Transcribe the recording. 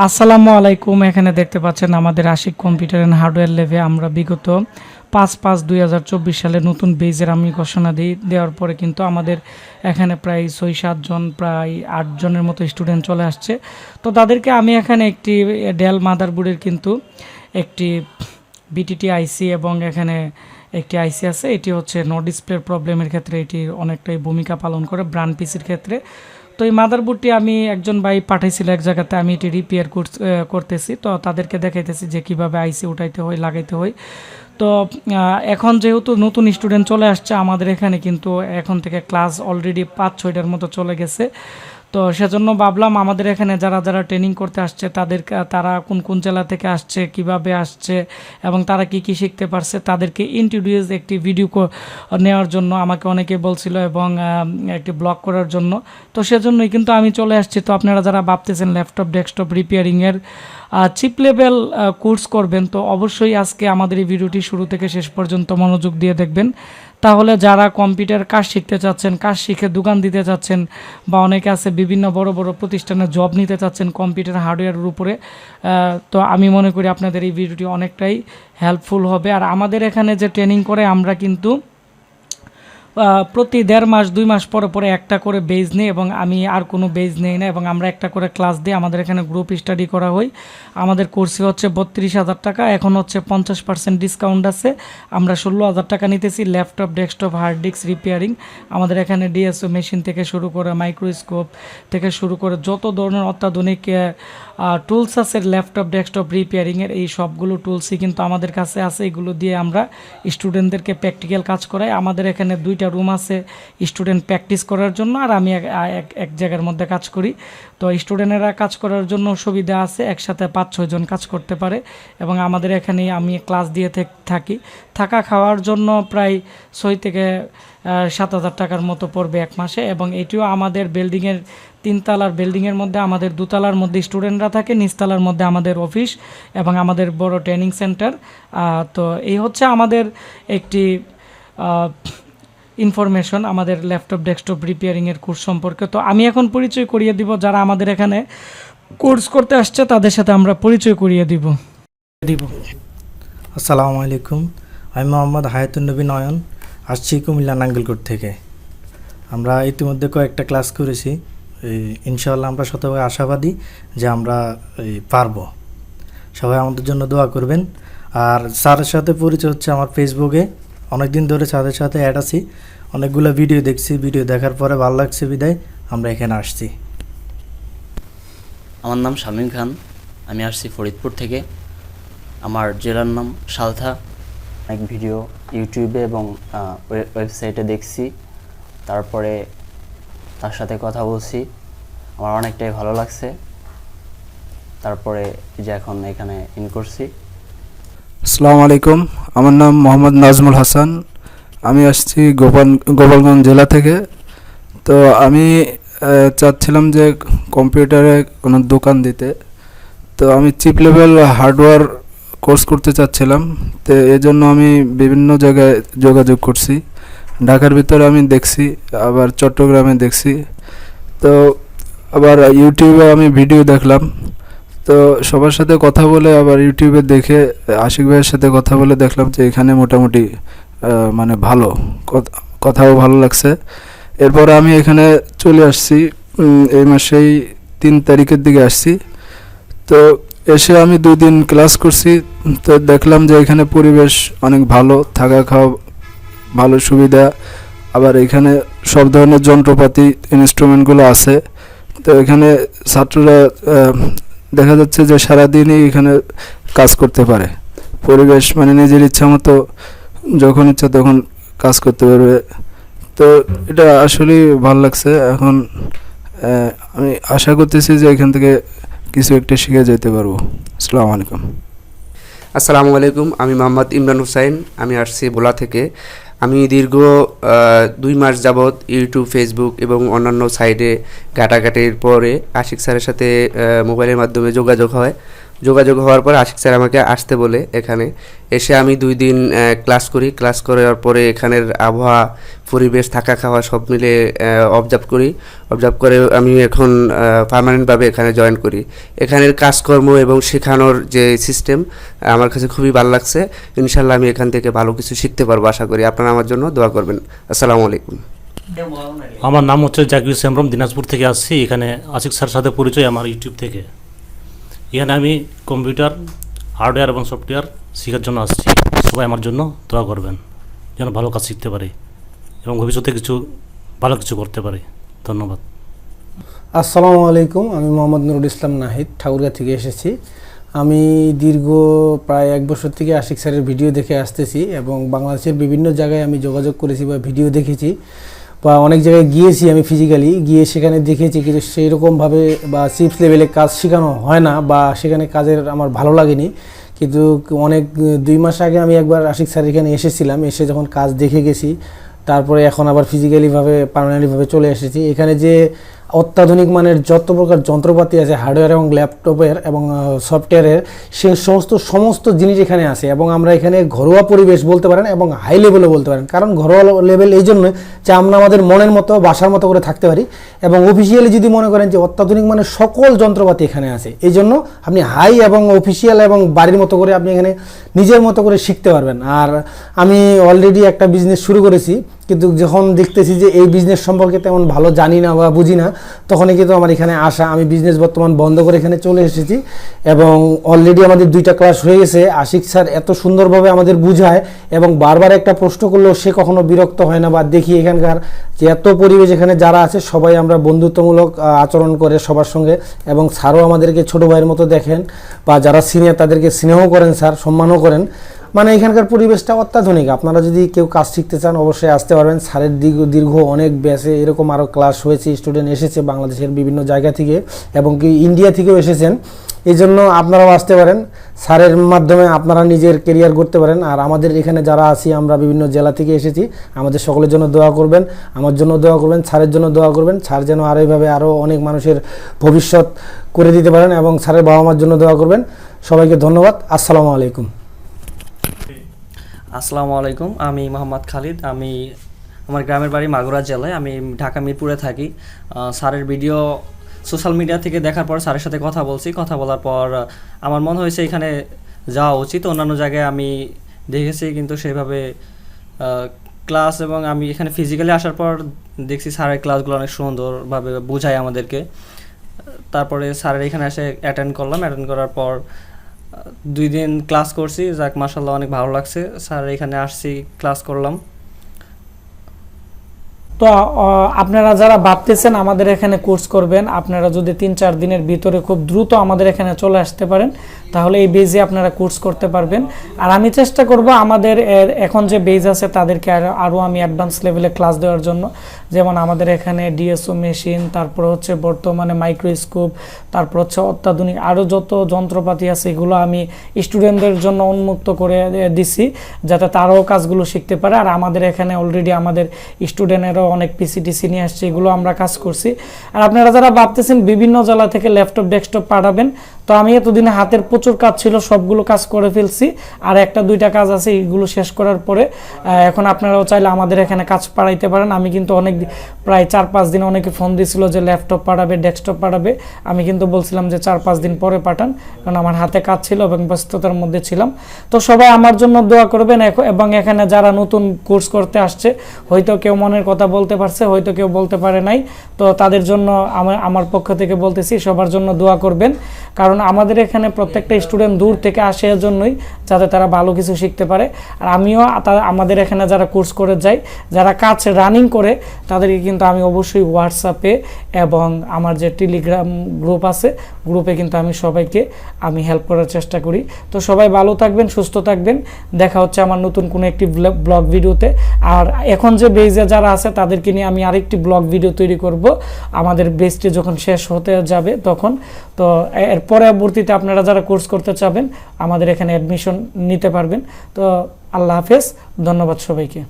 আসসালামু আলাইকুম। এখানে দেখতে পাচ্ছেন আমাদের আশিক কম্পিউটার অ্যান্ড হার্ডওয়্যার ল্যাবে আমরা বিগত 5/5/2024 সালে নতুন বেজের আমি ঘোষণা দেওয়ার পরে কিন্তু আমাদের এখানে প্রায় 6-7 জন, প্রায় 8 জনের মতো স্টুডেন্ট চলে আসছে। তো তাদেরকে আমি এখানে একটি ডেল মাদারবোর্ডের কিন্তু একটি বিটিটি আইসি এবং এখানে একটি আইসি আছে, এটি হচ্ছে নো ডিসপ্লের প্রবলেমের ক্ষেত্রে এটি অনেকটাই ভূমিকা পালন করে ব্র্যান্ড পিসির ক্ষেত্রে। তো এই মাদারবোর্ডটি আমি একজন ভাই পাঠাইছিল এক জায়গাতে, আমি এটি রিপেয়ার করতেছি। তো তাদেরকে দেখাইতেছি যে কীভাবে আইসি উঠাইতে হয়, লাগাইতে হয়। তো এখন যেহেতু নতুন স্টুডেন্ট চলে আসছে আমাদের এখানে, কিন্তু এখন থেকে ক্লাস অলরেডি 5-6টার মতো চলে গেছে। তো সেজন্য ভাবলাম আমাদের এখানে যারা যারা ট্রেনিং করতে আসছে তারা কোন কোন জেলা থেকে আসছে, কিভাবে আসছে এবং তারা কি কি শিখতে পারছে তাদেরকে ইন্ট্রোডিউস একটি ভিডিও নেওয়ার জন্য আমাকে অনেকে বলছিল এবং একটি ব্লগ করার জন্য। তো সেজন্যই কিন্তু আমি চলে আসছি। তো আপনারা যারা ভাবতেছেন ল্যাপটপ ডেস্কটপ রিপেয়ারিংয়ের চিপ লেভেল কোর্স করবেন, তো অবশ্যই আজকে আমাদের এই ভিডিওটি শুরু থেকে শেষ পর্যন্ত মনোযোগ দিয়ে দেখবেন। তাহলে যারা কম্পিউটার কাজ শিখতে চাচ্ছেন, কাজ শিখে দোকান দিতে চাচ্ছেন, বা অনেকে আছে বিভিন্ন বড় বড় প্রতিষ্ঠানে জব নিতে চাচ্ছেন কম্পিউটার হার্ডওয়্যারের উপরে, তো আমি মনে করি আপনাদের এই ভিডিওটি অনেকটাই হেল্পফুল হবে। আর আমাদের এখানে যে ট্রেনিং করে আমরা কিন্তু প্রতি 1.5 মাস 2 মাস পরে পরে একটা করে বেজ নিই, এবং আমি আর কোনো বেজ নেই না, এবং আমরা একটা করে ক্লাস দিই। আমাদের এখানে গ্রুপ স্টাডি করা হয়। আমাদের কোর্সে হচ্ছে 32,000 টাকা, এখন হচ্ছে 50% ডিসকাউন্ট আছে। আমরা 16,000 টাকা নিতেছি। Laptop desktop hard disk repairing আমাদের এখানে ডিএসও মেশিন থেকে শুরু করে মাইক্রোস্কোপ থেকে শুরু করে যত ধরনের অত্যাধুনিক টুলস আছে ল্যাপটপ ডেস্কটপ রিপেয়ারিংয়ের, এই সবগুলো টুলসই কিন্তু আমাদের কাছে আছে। এগুলো দিয়ে আমরা স্টুডেন্টদেরকে প্র্যাকটিক্যাল কাজ করাই। আমাদের এখানে 2টা রুম আছে স্টুডেন্ট প্র্যাকটিস করার জন্য, আর আমি এক জায়গার মধ্যে কাজ করি। তো স্টুডেন্টেরা কাজ করার জন্য সুবিধা আছে, একসাথে 5-6 জন কাজ করতে পারে। এবং আমাদের এখানে আমি ক্লাস দিয়ে থাকি। থাকা খাওয়ার জন্য প্রায় 6,000-7,000 টাকার মতো পড়বে এক মাসে। এবং এটিও আমাদের বিল্ডিংয়ের 3তলার বিল্ডিংয়ের মধ্যে আমাদের 2তলার মধ্যে স্টুডেন্টরা থাকে, নিচতলার মধ্যে আমাদের অফিস এবং আমাদের বড় ট্রেনিং সেন্টার। তো এই হচ্ছে আমাদের একটি ইনফরমেশন আমাদের ল্যাপটপ ডেস্কটপ রিপেয়ারিংয়ের কোর্স সম্পর্কে। তো আমি এখন পরিচয় করিয়ে দিব যারা আমাদের এখানে কোর্স করতে আসছে, তাদের সাথে আমরা পরিচয় করিয়ে দিব। আসসালামু আলাইকুম, আমি মোহাম্মদ হায়াতুন নবী নয়ন, আসছি কুমিল্লা নাঙ্গলকোট থেকে। আমরা ইতিমধ্যে কয়েকটা ক্লাস করেছি। ইনশাআল্লাহ আমরা শতভাগ আশাবাদী যে আমরা পারবো। সবাই আমাদের জন্য দোয়া করবেন। আর স্যারের সাথে পরিচয় হচ্ছে আমার ফেসবুকে, অনেকদিন ধরে স্যারের সাথে অ্যাড আছি, অনেকগুলো ভিডিও দেখছি। ভিডিও দেখার পরে ভালো লাগছে বিদায় আমরা এখানে আসছি। আমার নাম শামীম খান, আমি আসছি ফরিদপুর থেকে। আমার জেলার নাম সালথা। অনেক ভিডিও ইউটিউবে এবং ওয়েবসাইটে দেখছি, তারপরে তার সাথে কথা বলছি, আমার অনেকটাই ভালো লাগছে। তারপরে যে এখন এখানে ইন করছি। আসসালামু আলাইকুম, আমার নাম মোহাম্মদ নাজমুল হাসান, আমি আসছি গোপালগঞ্জ জেলা থেকে। তো আমি চাচ্ছিলাম যে কম্পিউটারে কোনো দোকান দিতে। তো আমি চিপ লেভেল হার্ডওয়্যার কোর্স করতে চাচ্ছিলাম। তো এজন্য আমি বিভিন্ন জায়গায় যোগাযোগ করছি। ঢাকার ভিতরে আমি দেখছি, আবার চট্টগ্রামে দেখছি। তো আবার ইউটিউবে আমি ভিডিও দেখলাম। তো সবার সাথে কথা বলে আবার ইউটিউবে দেখে আশিক ভাইয়ের সাথে কথা বলে দেখলাম যে এখানে মোটামুটি মানে ভালো, কথাও ভালো লাগছে। এরপর আমি এখানে চলে আসছি, এই মাসেই 3 তারিখের দিকে আসছি। তো এসে আমি 2 দিন ক্লাস করছি। তো দেখলাম যে এখানে পরিবেশ অনেক ভালো, থাকা খাওয়া ভালো সুবিধা। আবার এখানে সব ধরনের যন্ত্রপাতি ইনস্ট্রুমেন্টগুলো আছে। তো এখানে ছাত্ররা দেখা যাচ্ছে যে সারাদিনই এখানে কাজ করতে পারে। পরিবেশ মানে নিজের ইচ্ছা মতো যখন ইচ্ছা তখন কাজ করতে পারবে। তো এটা আসলেই ভালো লাগছে। এখন আমি আশা করতেছি যে এখান থেকে কিছু একটা শিখে যেতে পারবো। আসসালামু আলাইকুম। আসসালামু আলাইকুম, আমি মোহাম্মদ ইমরান হুসাইন, আমি আসছি ভোলা থেকে। আমি দীর্ঘ 2 মাস যাবৎ ইউটিউব, ফেসবুক এবং অন্যান্য সাইটে ঘাটাঘাটির পরে আশিক স্যারের সাথে মোবাইলের মাধ্যমে যোগাযোগ হয়। যোগাযোগ হওয়ার পর আশিক স্যার আমাকে আসতে বলে এখানে এসে আমি 2 দিন ক্লাস করি। ক্লাস করার পরে এখানের আবহাওয়া, পরিবেশ, থাকা খাওয়া সব মিলে অবজার্ভ করে আমি এখন পার্মানেন্টভাবে এখানে জয়েন করি। এখানের কাজকর্ম এবং শেখানোর যে সিস্টেম আমার কাছে খুবই ভালো লাগছে। ইনশাল্লাহ আমি এখান থেকে ভালো কিছু শিখতে পারবো আশা করি। আপনারা আমার জন্য দোয়া করবেন। আসসালামু আলাইকুম। আমার নাম হচ্ছে জাকির সেমরম, দিনাজপুর থেকে আসছি। এখানে আশিক স্যার সাথে পরিচয় আমার ইউটিউব থেকে। এখানে আমি কম্পিউটার হার্ডওয়্যার এবং সফটওয়্যার শেখার জন্য আসছি। সবাই আমার জন্য দোয়া করবেন যেন ভালো কাজ শিখতে পারি এবং ভবিষ্যতে ভালো কিছু করতে পারি। ধন্যবাদ। আসসালামু আলাইকুম, আমি মোহাম্মদ নুরুল ইসলাম নাহিদ, ঠাকুরগাঁ থেকে এসেছি। আমি দীর্ঘ প্রায় 1 বছর থেকে আশিক স্যারের ভিডিও দেখে আসতেছি এবং বাংলাদেশের বিভিন্ন জায়গায় আমি যোগাযোগ করেছি বা ভিডিও দেখেছি বা অনেক জায়গায় গিয়েছি। আমি ফিজিক্যালি গিয়ে সেখানে দেখেছি, কিন্তু সেই রকমভাবে বা চিপস লেভেলে কাজ শেখানো হয় না বা সেখানে কাজের আমার ভালো লাগেনি। কিন্তু অনেক 2 মাস আগে আমি একবার আশিক স্যার এখানে এসেছিলাম, এসে যখন কাজ দেখে গেছি, তারপরে এখন আবার ফিজিক্যালিভাবে পার্মানেন্টলিভাবে চলে এসেছি। এখানে যে অত্যাধুনিক মানের যত প্রকার যন্ত্রপাতি আছে হার্ডওয়্যার এবং ল্যাপটপের এবং সফটওয়্যারের, সে সমস্ত জিনিস এখানে আছে এবং আমরা এখানে ঘরোয়া পরিবেশ বলতে পারেন এবং হাই লেভেলও বলতে পারেন। কারণ ঘরোয়া লেভেল এই জন্য যে আমরা আমাদের মনের মতো বাসার মতো করে থাকতে পারি, এবং অফিসিয়ালি যদি মনে করেন যে অত্যাধুনিক মানের সকল যন্ত্রপাতি এখানে আছে, এই জন্য আপনি হাই এবং অফিসিয়াল এবং বাড়ির মতো করে আপনি এখানে নিজের মতো করে শিখতে পারবেন। আর আমি অলরেডি একটা বিজনেস শুরু করেছি, কিন্তু যখন দেখতেছি যে এই বিজনেস সম্পর্কে তেমন ভালো জানি না বা বুঝি না, তখনই কিন্তু আমার এখানে আসা। আমি বিজনেস বর্তমান বন্ধ করে এখানে চলে এসেছি এবং অলরেডি আমাদের 2টা ক্লাস হয়ে গেছে। আশিক স্যার এত সুন্দরভাবে আমাদের বুঝায় এবং বারবার একটা প্রশ্ন করলেও সে কখনো বিরক্ত হয় না। বা দেখি এখানকার যে এত পরিবেশ, এখানে যারা আছে সবাই আমরা বন্ধুত্বমূলক আচরণ করে সবার সঙ্গে, এবং স্যারও আমাদেরকে ছোটো ভাইয়ের মতো দেখেন বা যারা সিনিয়র তাদেরকে স্নেহ করেন, স্যার সম্মানও করেন। মানে এখানকার পরিবেশটা অত্যাধুনিক। আপনারা যদি কেউ কাজ শিখতে চান অবশ্যই আসতে পারবেন। স্যারের দীর্ঘ অনেক ব্যাচে এরকম আরও ক্লাস হয়েছে, স্টুডেন্ট এসেছে বাংলাদেশের বিভিন্ন জায়গা থেকে এবং কি ইন্ডিয়া থেকেও এসেছেন। এই জন্য আপনারাও আসতে পারেন, স্যারের মাধ্যমে আপনারা নিজের কেরিয়ার করতে পারেন। আর আমাদের এখানে যারা আছি আমরা বিভিন্ন জেলা থেকে এসেছি, আমাদের সকলের জন্য দোয়া করবেন, আমার জন্য দোয়া করবেন, স্যারের জন্য দোয়া করবেন। স্যার যেন আরও এইভাবে আরও অনেক মানুষের ভবিষ্যৎ করে দিতে পারেন এবং স্যারের বাবা মার জন্য দোয়া করবেন। সবাইকে ধন্যবাদ। আসসালামু আলাইকুম। আসসালামু আলাইকুম, আমি মোহাম্মদ খালিদ। আমার গ্রামের বাড়ি মাগুরা জেলায়, আমি ঢাকা মিরপুরে থাকি। স্যারের ভিডিও সোশ্যাল মিডিয়া থেকে দেখার পর স্যারের সাথে কথা বলার পর আমার মনে হয়েছে এখানে যাওয়া উচিত। অন্যান্য জায়গায় আমি দেখেছি কিন্তু সেভাবে ক্লাস, এবং আমি এখানে ফিজিক্যালি আসার পর দেখছি স্যারের ক্লাসগুলো অনেক সুন্দরভাবে বোঝায় আমাদেরকে। তারপরে স্যারের এখানে এসে অ্যাটেন্ড করার পর 2 দিন ক্লাস করছি, যাক মাশাআল্লাহ অনেক ভালো লাগছে। স্যার এখানে আসছি, ক্লাস করলাম। তো আপনারা যারা ভাবতেছেন আমাদের এখানে কোর্স করবেন, আপনারা যদি 3-4 দিনের ভিতরে খুব দ্রুত আমাদের এখানে চলে আসতে পারেন, তাহলে এই বেজে আপনারা কোর্স করতে পারবেন। আর আমি চেষ্টা করব আমাদের এখন যে বেজ আছে তাদেরকে আরও আমি অ্যাডভান্স লেভেলে ক্লাস দেওয়ার জন্য। যেমন আমাদের এখানে ডিএসও মেশিন, তারপর হচ্ছে বর্তমানে মাইক্রোস্কোপ, তারপর হচ্ছে অত্যাধুনিক আরও যত যন্ত্রপাতি আছে এগুলো আমি স্টুডেন্টদের জন্য উন্মুক্ত করে দিছি, যাতে তারাও কাজগুলো শিখতে পারে। আর আমাদের এখানে অলরেডি আমাদের স্টুডেন্টেরও অনেক পিসিটিসি নিয়ে আসছে, এগুলো আমরা কাজ করছি। আর আপনারা যারা ভাবতেছেন বিভিন্ন জেলা থেকে ল্যাপটপ ডেস্কটপ পাঠাবেন, তো আমি এতদিনে হাতের প্রচুর কাজ ছিল, সবগুলো কাজ করে ফেলছি। আর 1-2টা কাজ আছে, এইগুলো শেষ করার পরে এখন আপনারাও চাইলে আমাদের এখানে কাজ পাঠাইতে পারেন। আমি কিন্তু প্রায় 4-5 দিন অনেকে ফোন দিয়েছিল যে ল্যাপটপ পাঠাবে, ডেস্কটপ পাঠাবে। আমি কিন্তু বলছিলাম যে 4-5 দিন পরে পাঠান, কারণ আমার হাতে কাজ ছিল এবং ব্যস্ততার মধ্যে ছিলাম। তো সবাই আমার জন্য দোয়া করবেন। এবং এখানে যারা নতুন কোর্স করতে আসছে, হয়তো কেউ মনের কথা বলতে পারছে, হয়তো কেউ বলতে পারে নাই, তো তাদের জন্য আমার পক্ষ থেকে বলতেছি সবার জন্য দোয়া করবেন। কারণ আমাদের এখানে প্রত্যেকটা স্টুডেন্ট দূর থেকে আসে এর জন্যই, যাতে তারা ভালো কিছু শিখতে পারে। আর আমিও আমাদের এখানে যারা কোর্স করে যাই, যারা কাজ রানিং করে, তাদেরকে কিন্তু আমি অবশ্যই হোয়াটসঅ্যাপে এবং আমার যে টেলিগ্রাম গ্রুপ আছে, গ্রুপে কিন্তু আমি সবাইকে হেল্প করার চেষ্টা করি। তো সবাই ভালো থাকবেন, সুস্থ থাকবেন। দেখা হচ্ছে আমার নতুন কোনো একটি ব্লগ ভিডিওতে। আর এখন যে বেজে যারা আছে তাদেরকে নিয়ে আমি আরেকটি ব্লগ ভিডিও তৈরি করব আমাদের বেজটি যখন শেষ হতে যাবে তখন। তো এর পরবর্তীতে আপনারা যারা কোর্স করতে চাবেন আমাদের এখানে অ্যাডমিশন নিতে পারবেন। তো আল্লাহ হাফেজ, ধন্যবাদ সবাইকে।